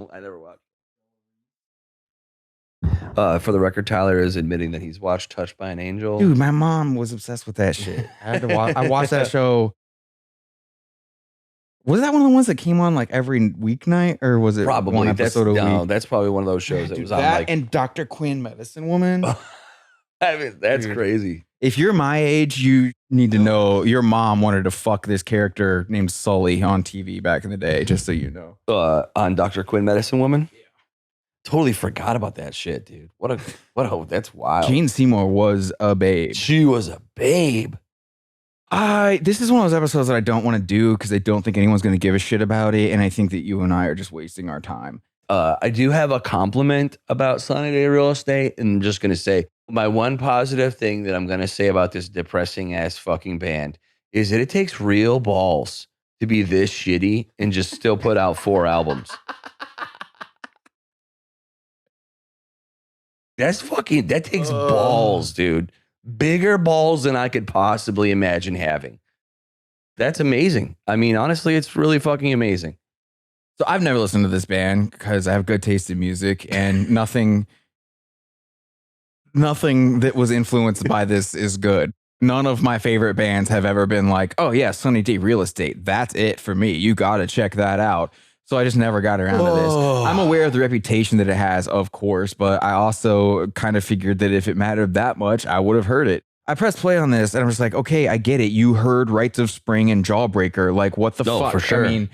don't. I never watched. For the record, Tyler is admitting that he's watched Touched by an Angel. Dude, my mom was obsessed with that shit. I had to watch. I watched that show. Was that one of the ones that came on like every weeknight, or was it Probably one episode a week? That's probably one of those shows that Dude, was on that like. and Dr. Quinn, Medicine Woman. I mean, that's Dude. crazy. If you're my age, you need to know your mom wanted to fuck this character named Sully on TV back in the day, just so you know. On Dr. Quinn, Medicine Woman. Yeah. Totally forgot about that shit, dude. That's wild. Jane Seymour was a babe. She was a babe. This is one of those episodes that I don't want to do because I don't think anyone's going to give a shit about it, and I think that you and I are just wasting our time. I do have a compliment about Sunny Day Real Estate, and I'm just going to say my one positive thing that I'm going to say about this depressing ass fucking band is that it takes real balls to be this shitty and just still put out 4 albums. That takes balls, dude. Bigger balls than I could possibly imagine having. That's amazing. I mean, honestly, it's really fucking amazing. So I've never listened to this band because I have good taste in music, and nothing that was influenced by this is good. None of my favorite bands have ever been like, oh yeah, Sunny Day Real Estate. That's it for me. You got to check that out. So I just never got around to this. I'm aware of the reputation that it has, of course, but I also kind of figured that if it mattered that much, I would have heard it. I pressed play on this and I'm just like, okay, I get it. You heard Rites of Spring and Jawbreaker. Like, what the fuck? For sure. I mean,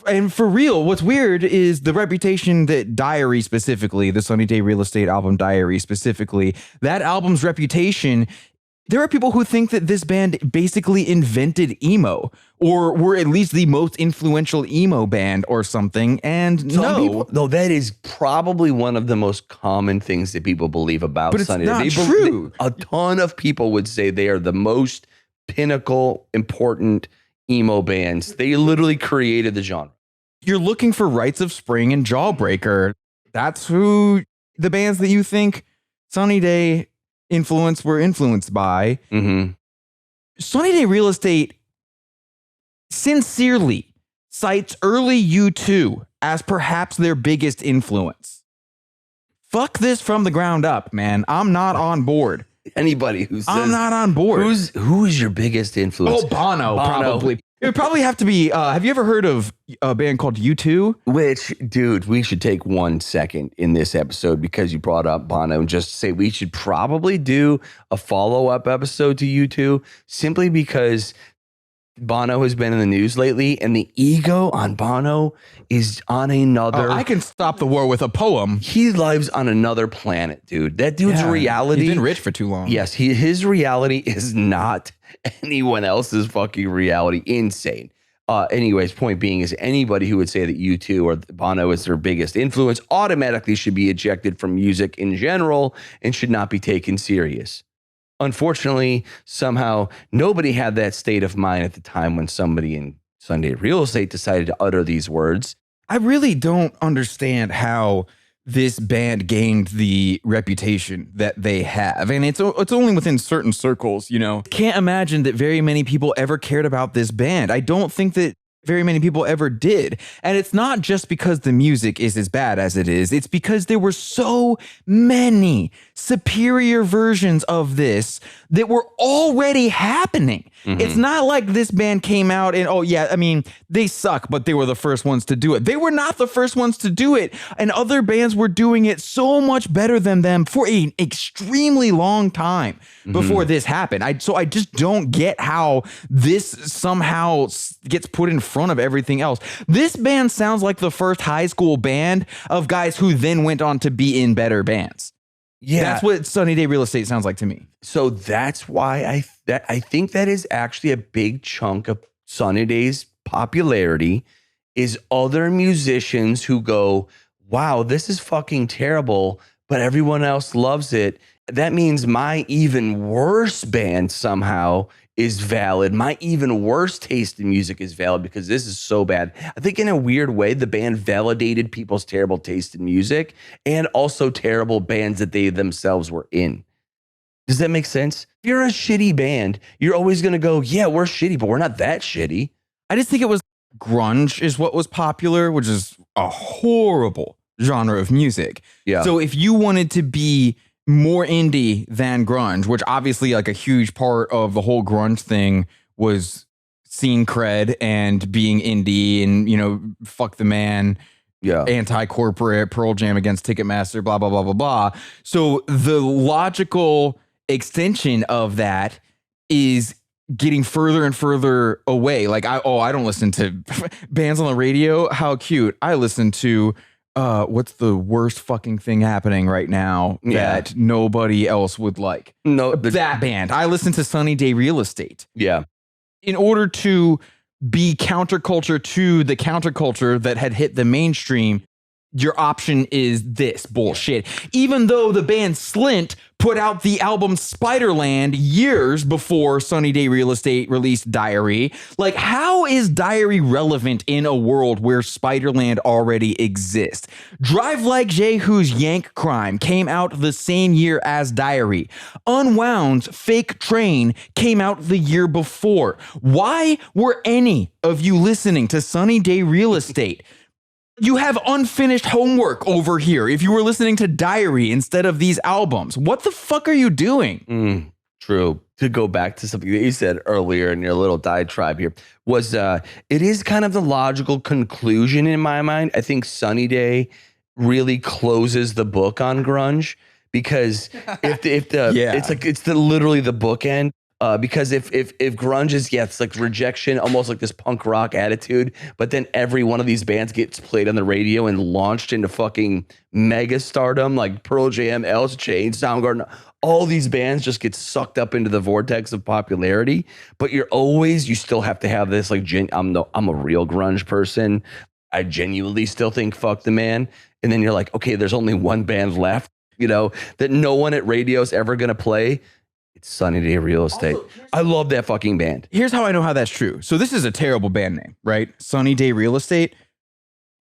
and for real, what's weird is the reputation that Diary specifically, the Sunny Day Real Estate album Diary specifically, that album's reputation. There are people who think that this band basically invented emo, or were at least the most influential emo band or something. And no, that is probably one of the most common things that people believe about but it's Sunny Day. not true. A ton of people would say they are the most pinnacle, important emo bands. They literally created the genre. You're looking for Rites of Spring and Jawbreaker. That's who the bands that you think Sunny Day were influenced by. Mm-hmm. Sunny Day Real Estate sincerely cites early U2 as perhaps their biggest influence. Fuck this from the ground up, man. I'm not on board. Anybody who says I'm not on board. Who is your biggest influence? Oh, Bono. Probably. It would probably have to be. Have you ever heard of a band called U2? Which, dude, we should take 1 second in this episode because you brought up Bono and just say we should probably do a follow-up episode to U2 simply because Bono has been in the news lately and the ego on Bono is on another. I can stop the war with a poem. He lives on another planet, dude. That dude's reality. He's been rich for too long. Yes, his reality is not anyone else's fucking reality. Insane. Anyways, point being is anybody who would say that U2 or Bono is their biggest influence automatically should be ejected from music in general and should not be taken serious. Unfortunately, somehow nobody had that state of mind at the time when somebody in Sunday Real Estate decided to utter these words. I really don't understand how this band gained the reputation that they have. And it's only within certain circles, you know. Can't imagine that very many people ever cared about this band. I don't think that very many people ever did. And it's not just because the music is as bad as it is. It's because there were so many superior versions of this that were already happening. Mm-hmm. It's not like this band came out and, oh yeah, I mean, they suck, but they were the first ones to do it. They were not the first ones to do it. And other bands were doing it so much better than them for an extremely long time before this happened. So I just don't get how this somehow gets put in front of everything else. This band sounds like the first high school band of guys who then went on to be in better bands. Yeah, that's what Sunny Day Real Estate sounds like to me. So that's why I think that is actually a big chunk of Sunny Day's popularity is other musicians who go, wow, this is fucking terrible, but everyone else loves it. That means my even worse band somehow is valid. My even worse taste in music is valid because this is so bad. I think in a weird way, the band validated people's terrible taste in music and also terrible bands that they themselves were in. Does that make sense? If you're a shitty band, you're always going to go, yeah, we're shitty, but we're not that shitty. I just think it was grunge is what was popular, which is a horrible genre of music. Yeah. So if you wanted to be more indie than grunge, which obviously like a huge part of the whole grunge thing was scene cred and being indie and, you know, fuck the man, Yeah. anti-corporate, Pearl Jam against Ticketmaster, blah, blah, blah, blah, blah. So the logical extension of that is getting further and further away. Like, I don't listen to bands on the radio. How cute. I listen to what's the worst fucking thing happening right now that nobody else would like? No, that band. I listen to Sunny Day Real Estate. Yeah. In order to be counterculture to the counterculture that had hit the mainstream, your option is this bullshit. Even though the band Slint put out the album Spiderland years before Sunny Day Real Estate released Diary, like, how is Diary relevant in a world where Spiderland already exists? Drive Like Jehu's Yank Crime came out the same year as Diary. Unwound's Fake Train came out the year before. Why were any of you listening to Sunny Day Real Estate? You have unfinished homework over here if you were listening to Diary instead of these albums. What the fuck are you doing? True. To go back to something that you said earlier in your little diatribe here was it is kind of the logical conclusion in my mind. I think Sunny Day really closes the book on grunge because it's literally the bookend. Because if grunge is it's like rejection, almost like this punk rock attitude, but then every one of these bands gets played on the radio and launched into fucking mega stardom, like Pearl Jam, Alice in Chains, Soundgarden, all these bands just get sucked up into the vortex of popularity. But you still have to have this like I'm a real grunge person. I genuinely still think fuck the man. And then you're like, okay, there's only one band left, you know, that no one at radio's ever gonna play. It's Sunny Day Real Estate. Also, I love that fucking band. Here's how I know how that's true. So this is a terrible band name, right? Sunny Day Real Estate.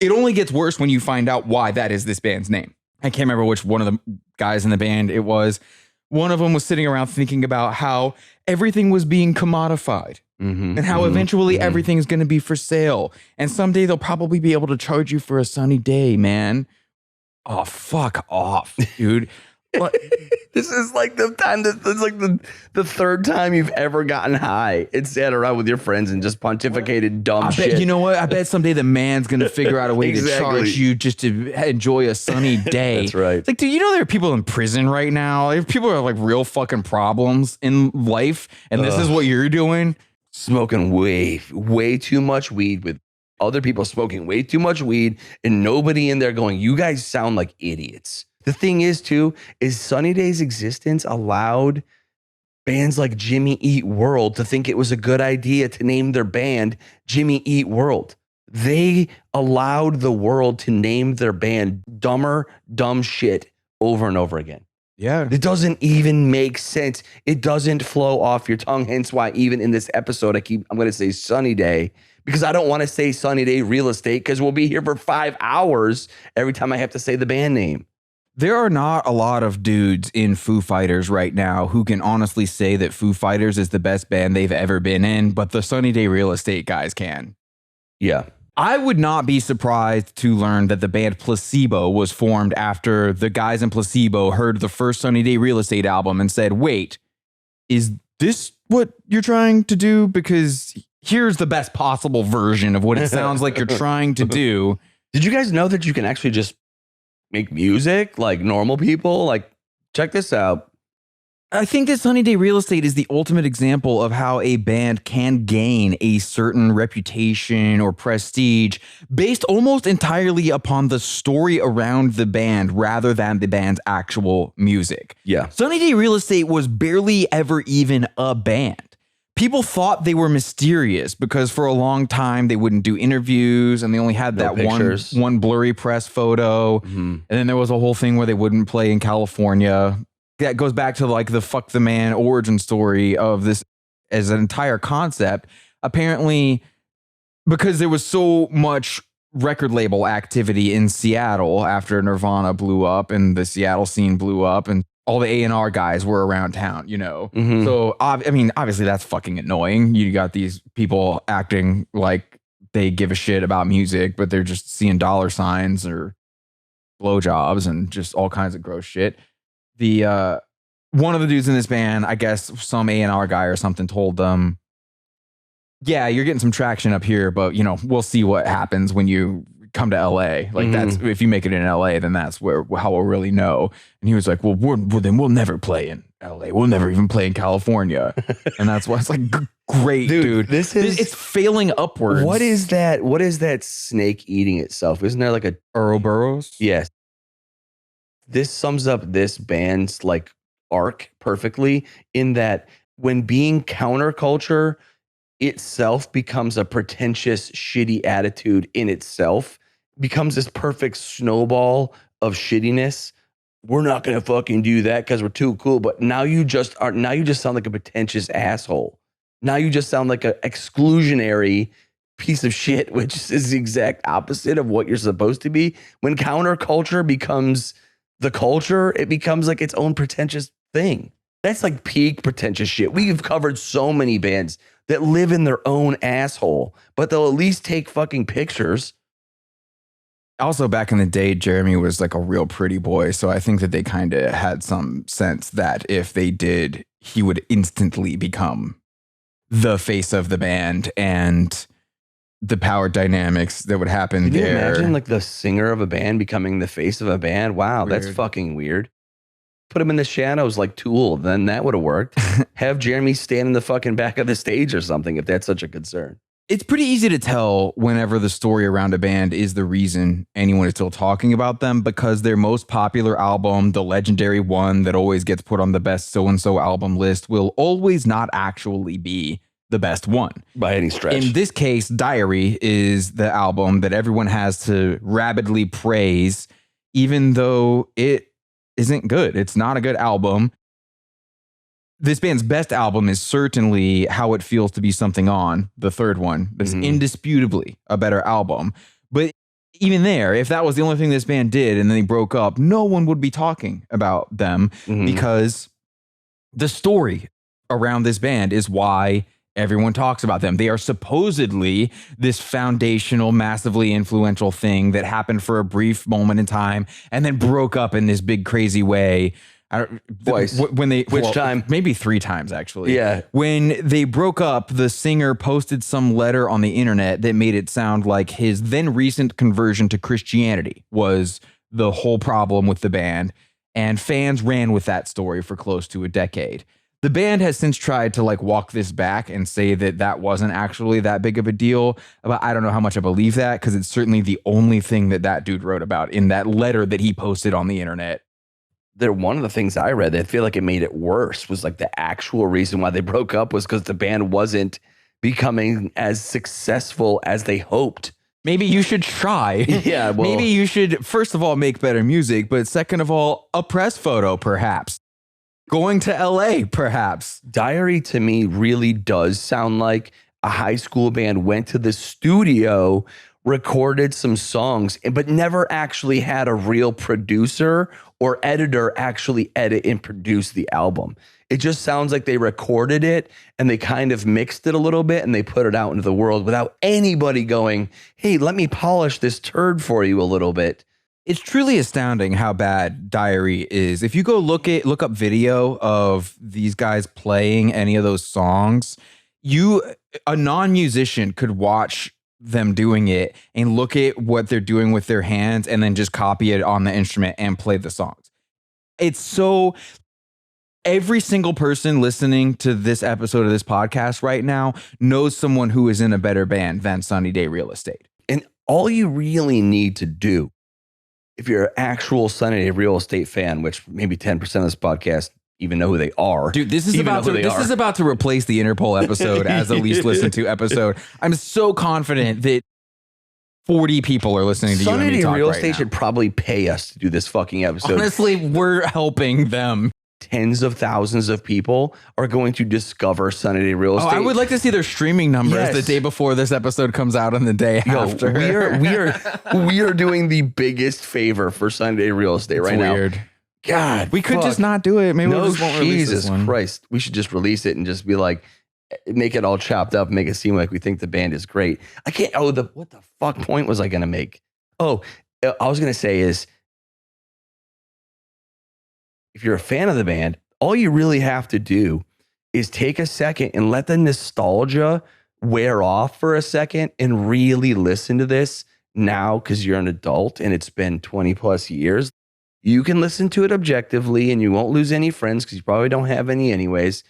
It only gets worse when you find out why that is this band's name. I can't remember which one of the guys in the band it was. One of them was sitting around thinking about how everything was being commodified and how eventually everything's going to be for sale. And someday they'll probably be able to charge you for a sunny day, man. Oh, fuck off, dude. This is like the time that it's like the third time you've ever gotten high and sat around with your friends and just pontificated dumb shit. You know what? I bet someday the man's gonna figure out a way to charge you just to enjoy a sunny day. That's right. It's like, dude, you know there are people in prison right now. People are like real fucking problems in life, and this is what you're doing. Smoking way too much weed with other people smoking way too much weed, and nobody in there going, "You guys sound like idiots." The thing is, too, is Sunny Day's existence allowed bands like Jimmy Eat World to think it was a good idea to name their band Jimmy Eat World. They allowed the world to name their band dumb shit over and over again. Yeah. It doesn't even make sense. It doesn't flow off your tongue. Hence why even in this episode, I'm going to say Sunny Day because I don't want to say Sunny Day Real Estate because we'll be here for 5 hours every time I have to say the band name. There are not a lot of dudes in Foo Fighters right now who can honestly say that Foo Fighters is the best band they've ever been in, but the Sunny Day Real Estate guys can. Yeah. I would not be surprised to learn that the band Placebo was formed after the guys in Placebo heard the first Sunny Day Real Estate album and said, wait, is this what you're trying to do? Because here's the best possible version of what it sounds like you're trying to do. Did you guys know that you can actually just make music like normal people? Like, check this out. I think that Sunny Day Real Estate is the ultimate example of how a band can gain a certain reputation or prestige based almost entirely upon the story around the band rather than the band's actual music. Yeah. Sunny Day Real Estate was barely ever even a band. People thought they were mysterious because for a long time they wouldn't do interviews and they only had that one blurry press photo. And then there was a whole thing where they wouldn't play in California. That goes back to like the fuck the man origin story of this as an entire concept. Apparently, because there was so much record label activity in Seattle after Nirvana blew up and the Seattle scene blew up and all the A&R guys were around town, you know? So, I mean, obviously that's fucking annoying. You got these people acting like they give a shit about music, but they're just seeing dollar signs or blowjobs and just all kinds of gross shit. The one of the dudes in this band, I guess some A&R guy or something told them, yeah, you're getting some traction up here, but you know, we'll see what happens when you come to LA. Like that's, if you make it in LA, then that's how we'll really know. And he was like, well, then we'll never play in LA. We'll never even play in California. And that's why it's like, great, dude. It's failing upwards. What is that? What is that snake eating itself? Isn't there like a Ouroboros? Yes. This sums up this band's like arc perfectly in that when being counterculture itself becomes a pretentious, shitty attitude in itself, becomes this perfect snowball of shittiness. We're not going to fucking do that because we're too cool. But now you just sound like a pretentious asshole. Now you just sound like an exclusionary piece of shit, which is the exact opposite of what you're supposed to be. When counterculture becomes the culture, it becomes like its own pretentious thing. That's like peak pretentious shit. We've covered so many bands that live in their own asshole, but they'll at least take fucking pictures. Also, back in the day, Jeremy was like a real pretty boy. So I think that they kind of had some sense that if they did, he would instantly become the face of the band, and the power dynamics that would happen Can you there. imagine like the singer of a band becoming the face of a band? Wow, Weird. that's fucking weird. Put him in the shadows like Tool, then that would have worked. Have Jeremy stand in the fucking back of the stage or something if that's such a concern. It's pretty easy to tell whenever the story around a band is the reason anyone is still talking about them, because their most popular album, the legendary one that always gets put on the best so-and-so album list, will always not actually be the best one. By any stretch. In this case, Diary is the album that everyone has to rabidly praise, even though it isn't good. It's not a good album. This band's best album is certainly How It Feels to Be Something On, the third one. That's indisputably a better album. But even there, if that was the only thing this band did and then they broke up, no one would be talking about them because the story around this band is why everyone talks about them. They are supposedly this foundational, massively influential thing that happened for a brief moment in time and then broke up in this big, crazy way. Twice. Which time? Maybe 3 times, actually. Yeah. When they broke up, the singer posted some letter on the internet that made it sound like his then recent conversion to Christianity was the whole problem with the band. And fans ran with that story for close to a decade. The band has since tried to like walk this back and say that that wasn't actually that big of a deal. But I don't know how much I believe that, because it's certainly the only thing that dude wrote about in that letter that he posted on the internet. One of the things I read that I feel like it made it worse was like the actual reason why they broke up was because the band wasn't becoming as successful as they hoped. Maybe you should try. Yeah, well, maybe you should, first of all, make better music, but second of all, a press photo, perhaps. Going to LA, perhaps. Diary to me really does sound like a high school band went to the studio, recorded some songs, but never actually had a real producer or editor actually edit and produce the album. It just sounds like they recorded it and they kind of mixed it a little bit and they put it out into the world without anybody going, hey, let me polish this turd for you a little bit. It's truly astounding how bad Diary is. If you go look up video of these guys playing any of those songs, a non-musician could watch them doing it and look at what they're doing with their hands and then just copy it on the instrument and play the songs. It's so... Every single person listening to this episode of this podcast right now knows someone who is in a better band than Sunny Day Real Estate. And all you really need to do, if you're an actual Sunny Day Real Estate fan, which maybe 10% of this podcast even know who they are. Dude, this is about to replace the Interpol episode as the least listened to episode. I'm so confident that 40 people are listening to Sunny you and me Day talk Real right Estate now. should probably pay us to do this fucking episode. Honestly, we're helping them. Tens of thousands of people are going to discover Sunny Day Real Estate. I would like to see their streaming numbers the day before this episode comes out and the day after. We are doing the biggest favor for Sunny Day Real Estate right weird. now. God, we could just not do it. Maybe we just won't release this one. Christ. We should just release it and just be like, make it all chopped up, make it seem like we think the band is great. I can't. Oh, what the fuck point was I going to make? Oh, I was going to say is, if you're a fan of the band, all you really have to do is take a second and let the nostalgia wear off for a second and really listen to this now, because you're an adult and it's been 20 plus years. You can listen to it objectively and you won't lose any friends because you probably don't have any anyways.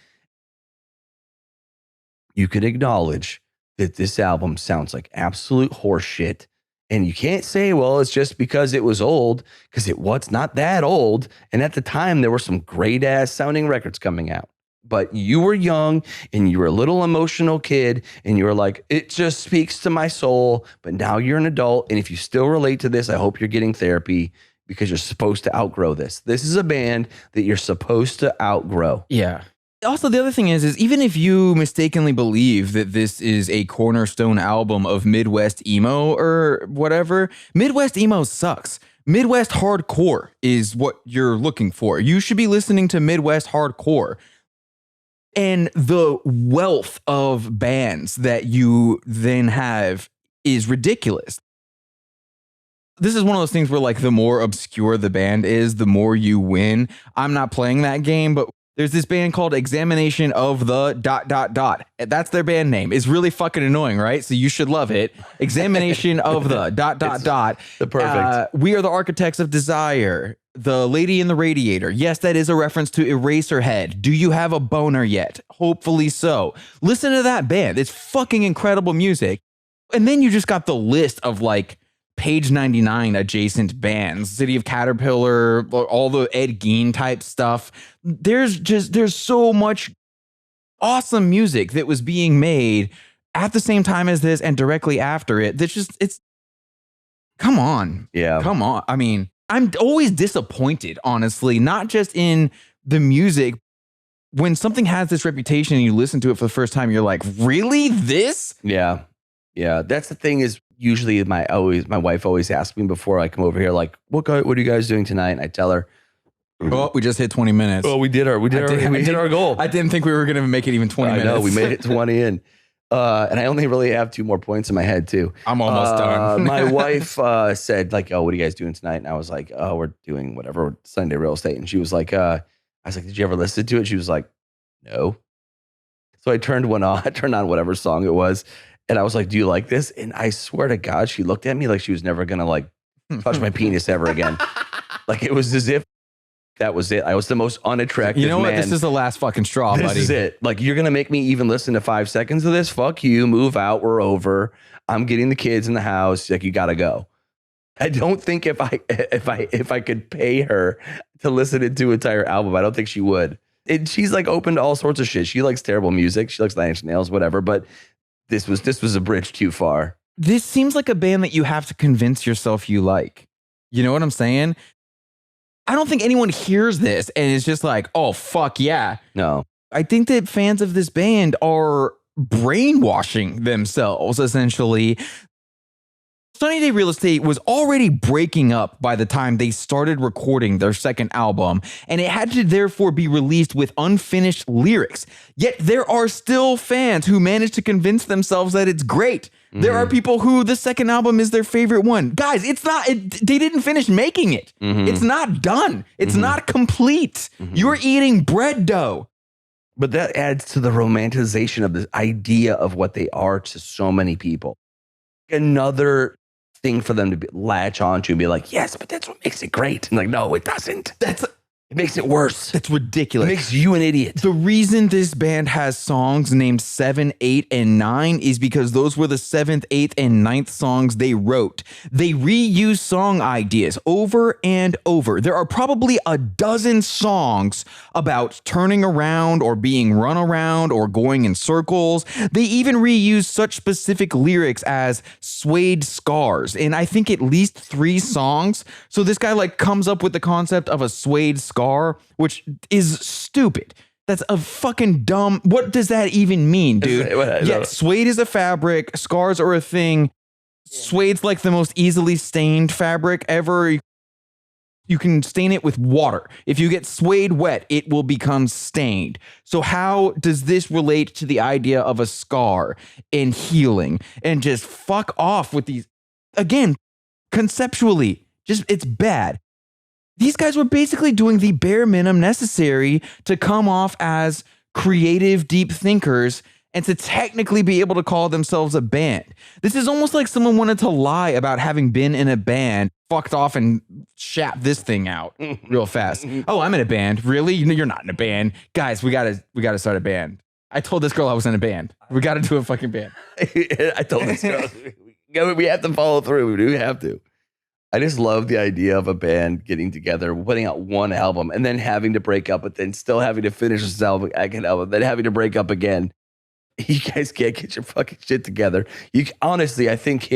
You could acknowledge that this album sounds like absolute horseshit. And you can't say, well, it's just because it was old, because it was not that old. And at the time, there were some great ass sounding records coming out. But you were young and you were a little emotional kid and you were like, it just speaks to my soul. But now you're an adult. And if you still relate to this, I hope you're getting therapy, because you're supposed to outgrow this. This is a band that you're supposed to outgrow. Yeah. Also, the other thing is even if you mistakenly believe that this is a cornerstone album of Midwest emo or whatever, Midwest emo sucks. Midwest hardcore is what you're looking for. You should be listening to Midwest hardcore. And the wealth of bands that you then have is ridiculous. This is one of those things where, like, the more obscure the band is, the more you win. I'm not playing that game, but there's this band called Examination of the ... That's their band name. It's really fucking annoying, right? So you should love it. Examination of the ... The perfect. We Are the Architects of Desire. The Lady in the Radiator. Yes, that is a reference to Eraserhead. Do you have a boner yet? Hopefully so. Listen to that band. It's fucking incredible music. And then you just got the list of, like, Page 99 adjacent bands, City of Caterpillar, all the Ed Gein type stuff. There's so much awesome music that was being made at the same time as this and directly after it. It's come on. Yeah. Come on. I mean, I'm always disappointed, honestly, not just in the music. When something has this reputation and you listen to it for the first time, you're like, really? This? Yeah. Yeah. That's the thing is, usually my wife always asks me before I come over here, like, what are you guys doing tonight? And I tell her, oh, we just hit 20 minutes. Oh, we did our goal. I didn't think we were going to make it even 20 minutes. I know, we made it 20 in. And I only really have 2 more points in my head too. I'm almost done. My wife said, like, oh, what are you guys doing tonight? And I was like, oh, we're doing whatever, Sunday real estate. And she was like, I was like, did you ever listen to it? She was like, no. So I turned on whatever song it was. And I was like, do you like this? And I swear to God, she looked at me like she was never going to, like, touch my penis ever again. Like, it was as if that was it. I was the most unattractive man. You know what? This is the last fucking straw, buddy. This is it. Like, you're going to make me even listen to 5 seconds of this? Fuck you. Move out. We're over. I'm getting the kids in the house. Like, you got to go. I don't think if I could pay her to listen to an entire album, I don't think she would. She's, like, open to all sorts of shit. She likes terrible music. She likes Nine Inch Nails, whatever. But this was a bridge too far. This seems like a band that you have to convince yourself you like. You know what I'm saying? I don't think anyone hears this and is just like, oh, fuck yeah. No. I think that fans of this band are brainwashing themselves, essentially. Sunny Day Real Estate was already breaking up by the time they started recording their second album, and it had to therefore be released with unfinished lyrics. Yet there are still fans who manage to convince themselves that it's great. Mm-hmm. There are people who the second album is their favorite one. Guys, it's not, they didn't finish making it. Mm-hmm. It's not done. It's not complete. Mm-hmm. You're eating bread dough. But that adds to the romanticization of the idea of what they are to so many people. Another thing for them to latch onto and be like, yes, but that's what makes it great. And like, no, it doesn't. It makes it worse. It's ridiculous. It makes you an idiot. The reason this band has songs named 7, 8, and 9 is because those were the 7th, 8th, and 9th songs they wrote. They reuse song ideas over and over. There are probably a dozen songs about turning around or being run around or going in circles. They even reuse such specific lyrics as suede scars in I think at least 3 songs. So this guy like comes up with the concept of a suede scar, which is stupid. That's a fucking dumb. What does that even mean, dude? Yeah, suede is a fabric. Scars are a thing. Suede's like the most easily stained fabric ever. You can stain it with water. If you get suede wet, it will become stained. So how does this relate to the idea of a scar and healing? And just fuck off with these. Again, conceptually, just it's bad. These guys were basically doing the bare minimum necessary to come off as creative, deep thinkers and to technically be able to call themselves a band. This is almost like someone wanted to lie about having been in a band, fucked off and shat this thing out real fast. Oh, I'm in a band. Really? You're not in a band. Guys, we gotta start a band. I told this girl I was in a band. We gotta do a fucking band. I told this girl, we have to follow through. We do have to. I just love the idea of a band getting together, putting out one album, and then having to break up, but then still having to finish this album, then having to break up again. You guys can't get your fucking shit together. Honestly, I think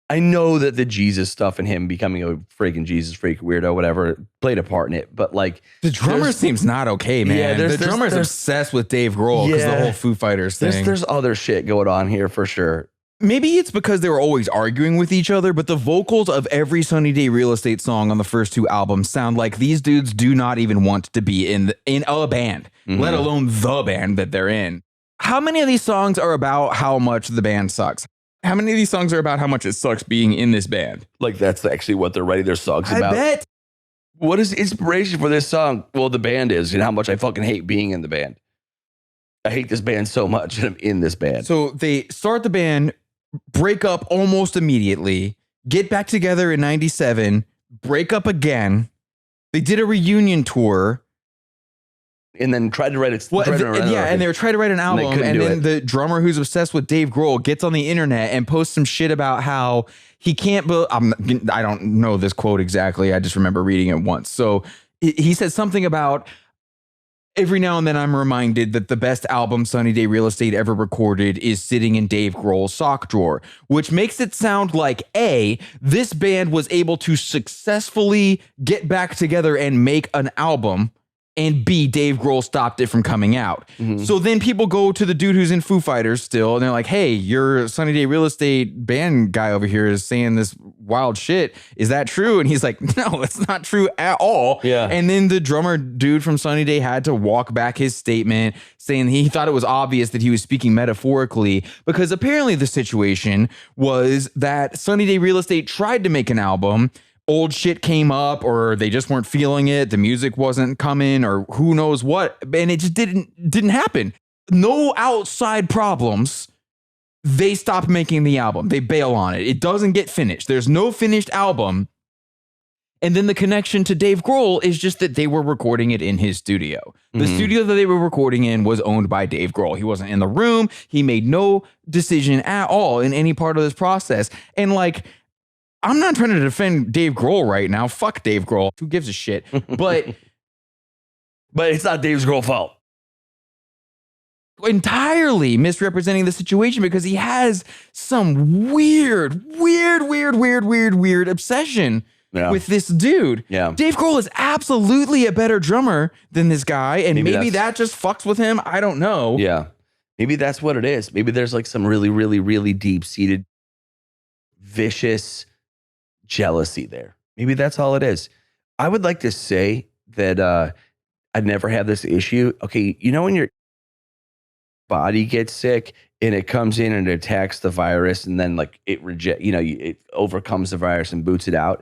I know that the Jesus stuff and him becoming a freaking Jesus freak weirdo, whatever, played a part in it. But like the drummer seems not okay, man. Yeah, the drummer's obsessed with Dave Grohl because the whole Foo Fighters thing. There's other shit going on here for sure. Maybe it's because they were always arguing with each other, but the vocals of every Sunny Day Real Estate song on the first two albums sound like these dudes do not even want to be in a band, let alone the band that they're in. How many of these songs are about how much the band sucks? How many of these songs are about how much it sucks being in this band? Like that's actually what they're writing their songs about. I bet. What is inspiration for this song? Well, the band is, and how much I fucking hate being in the band. I hate this band so much, and I'm in this band. So they start the band, break up almost immediately, get back together in 97, break up again. They did a reunion tour. And then tried to write it. And they were trying to write an album. And then the drummer who's obsessed with Dave Grohl gets on the internet and posts some shit about how he can't. I don't know this quote exactly. I just remember reading it once. So he said something about every now and then I'm reminded that the best album Sunny Day Real Estate ever recorded is sitting in Dave Grohl's sock drawer, which makes it sound like A, this band was able to successfully get back together and make an album. And B, Dave Grohl stopped it from coming out. So then people go to the dude who's in Foo Fighters still, and they're like, hey, your Sunny Day Real Estate band guy over here is saying this wild shit. Is that true? And he's like, no, it's not true at all. Yeah. And then the drummer dude from Sunny Day had to walk back his statement saying he thought it was obvious that he was speaking metaphorically because apparently the situation was that Sunny Day Real Estate tried to make an album. Old shit came up or they just weren't feeling it. The music wasn't coming or who knows what. And it just didn't happen. No outside problems. They stop making the album. They bail on it. It doesn't get finished. There's no finished album. And then the connection to Dave Grohl is just that they were recording it in his studio. The studio that they were recording in was owned by Dave Grohl. He wasn't in the room. He made no decision at all in any part of this process. And like, I'm not trying to defend Dave Grohl right now. Fuck Dave Grohl. Who gives a shit? But it's not Dave Grohl's fault. Entirely misrepresenting the situation because he has some weird obsession with this dude. Yeah. Dave Grohl is absolutely a better drummer than this guy. And maybe that just fucks with him. I don't know. Yeah. Maybe that's what it is. Maybe there's like some really deep-seated, vicious jealousy there. Maybe that's all it is. I would like to say that I'd never have this issue. Okay, you know when your body gets sick and it comes in and it attacks the virus and then like it overcomes the virus and boots it out.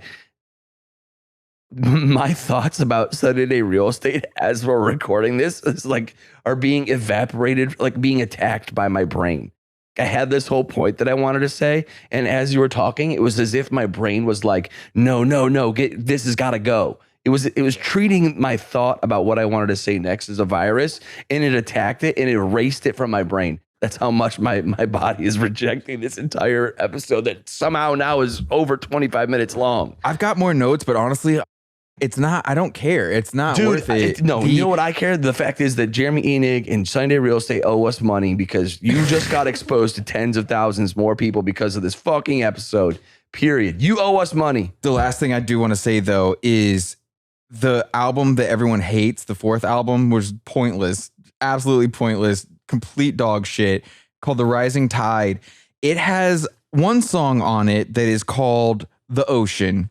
My thoughts about Sunday Day Real Estate as we're recording this is like are being evaporated, like being attacked by my brain. I had this whole point that I wanted to say, and as you were talking, it was as if my brain was like, no, this has got to go. It was treating my thought about what I wanted to say next as a virus, and it attacked it and it erased it from my brain. That's how much my body is rejecting this entire episode that somehow now is over 25 minutes long. I've got more notes, but honestly, it's not, I don't care. It's not worth it. You know what I care? The fact is that Jeremy Enig and Sunday Real Estate owe us money because you just got exposed to tens of thousands more people because of this fucking episode, period. You owe us money. The last thing I do want to say though is the album that everyone hates, the fourth album, was pointless, absolutely pointless, complete dog shit, called The Rising Tide. It has one song on it that is called The Ocean.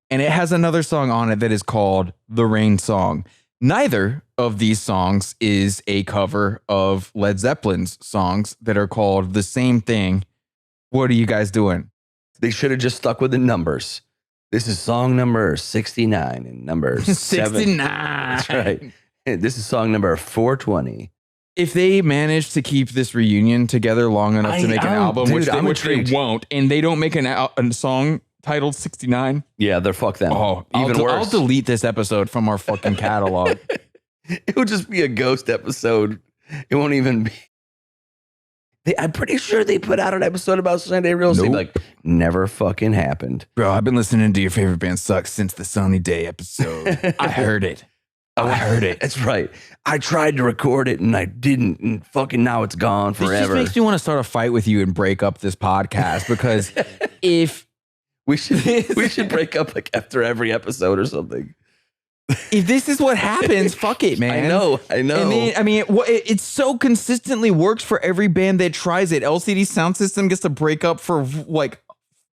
and it has another song on it that is called The Rain Song. Neither of these songs is a cover of Led Zeppelin's songs that are called the same thing. What are you guys doing? They should have just stuck with the numbers. This is song number 69 and number 69. That's right. This is song number 420. If they manage to keep this reunion together long enough to make an album, which they won't, and they don't make a song titled 69. Yeah, they're fuck them. Oh, even worse. I'll delete this episode from our fucking catalog. It will just be a ghost episode. It won't even be. I'm pretty sure they put out an episode about Sunday Real Estate. Like, never fucking happened. Bro, I've been listening to Your Favorite Band Sucks since the Sunny Day episode. I heard it. I heard it. That's right. I tried to record it and I didn't. And fucking now it's gone forever. This just makes me want to start a fight with you and break up this podcast because if we should break up like after every episode or something. If this is what happens, fuck it, man. I know. And then, I mean, it so consistently works for every band that tries it. LCD Sound System gets to break up for like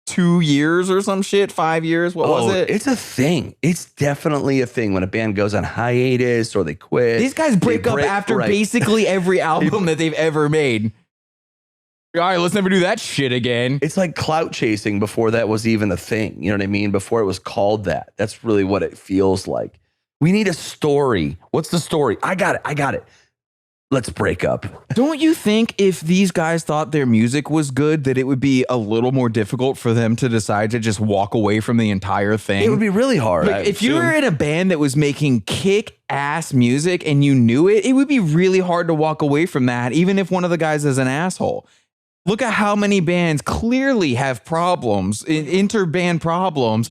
2 years or some shit, 5 years. What was it? It's a thing. It's definitely a thing when a band goes on hiatus or they quit. These guys break up after basically every album that they've ever made. All right, let's never do that shit again. It's like clout chasing before that was even a thing. You know what I mean? Before it was called that. That's really what it feels like. We need a story. What's the story? I got it. Let's break up. Don't you think if these guys thought their music was good, that it would be a little more difficult for them to decide to just walk away from the entire thing? It would be really hard. Like, if you were in a band that was making kick-ass music and you knew it, it would be really hard to walk away from that, even if one of the guys is an asshole. Look at how many bands clearly have problems, inter-band problems.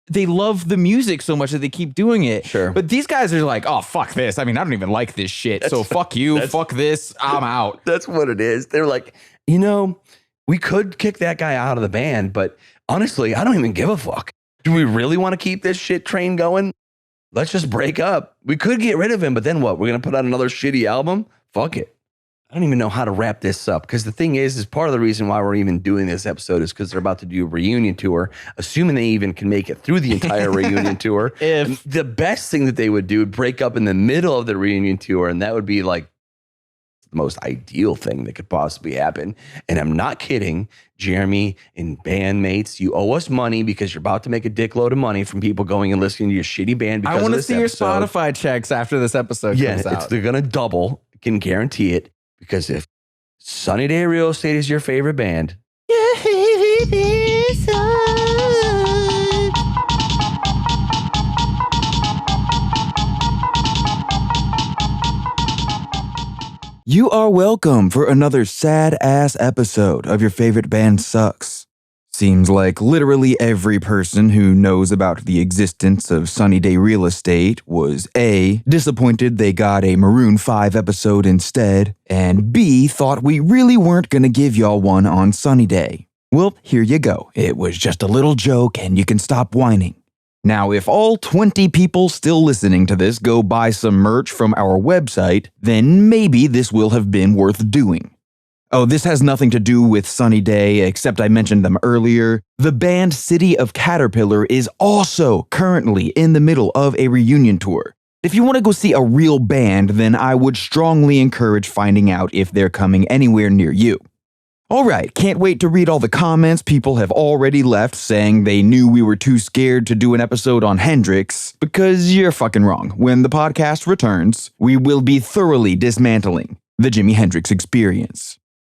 They love the music so much that they keep doing it. Sure. But these guys are like, oh, fuck this. I mean, I don't even like this shit. So fuck you. Fuck this. I'm out. That's what it is. They're like, you know, we could kick that guy out of the band, but honestly, I don't even give a fuck. Do we really want to keep this shit train going? Let's just break up. We could get rid of him, but then what? We're going to put out another shitty album? Fuck it. I don't even know how to wrap this up because the thing is part of the reason why we're even doing this episode is because they're about to do a reunion tour, assuming they even can make it through the entire reunion tour. If the best thing that they would do would break up in the middle of the reunion tour, and that would be like the most ideal thing that could possibly happen. And I'm not kidding, Jeremy and bandmates, you owe us money because you're about to make a dickload of money from people going and listening to your shitty band. Because I want to see your Spotify checks after this episode comes out. They're going to double. I can guarantee it. Because if Sunny Day Real Estate is your favorite band, you are welcome for another sad-ass episode of Your Favorite Band Sucks. Seems like literally every person who knows about the existence of Sunny Day Real Estate was A, disappointed they got a Maroon 5 episode instead, and B, thought we really weren't gonna give y'all one on Sunny Day. Well, here you go. It was just a little joke and you can stop whining. Now, if all 20 people still listening to this go buy some merch from our website, then maybe this will have been worth doing. Oh, this has nothing to do with Sunny Day, except I mentioned them earlier. The band City of Caterpillar is also currently in the middle of a reunion tour. If you want to go see a real band, then I would strongly encourage finding out if they're coming anywhere near you. Alright, can't wait to read all the comments people have already left saying they knew we were too scared to do an episode on Hendrix, because you're fucking wrong. When the podcast returns, we will be thoroughly dismantling the Jimi Hendrix Experience.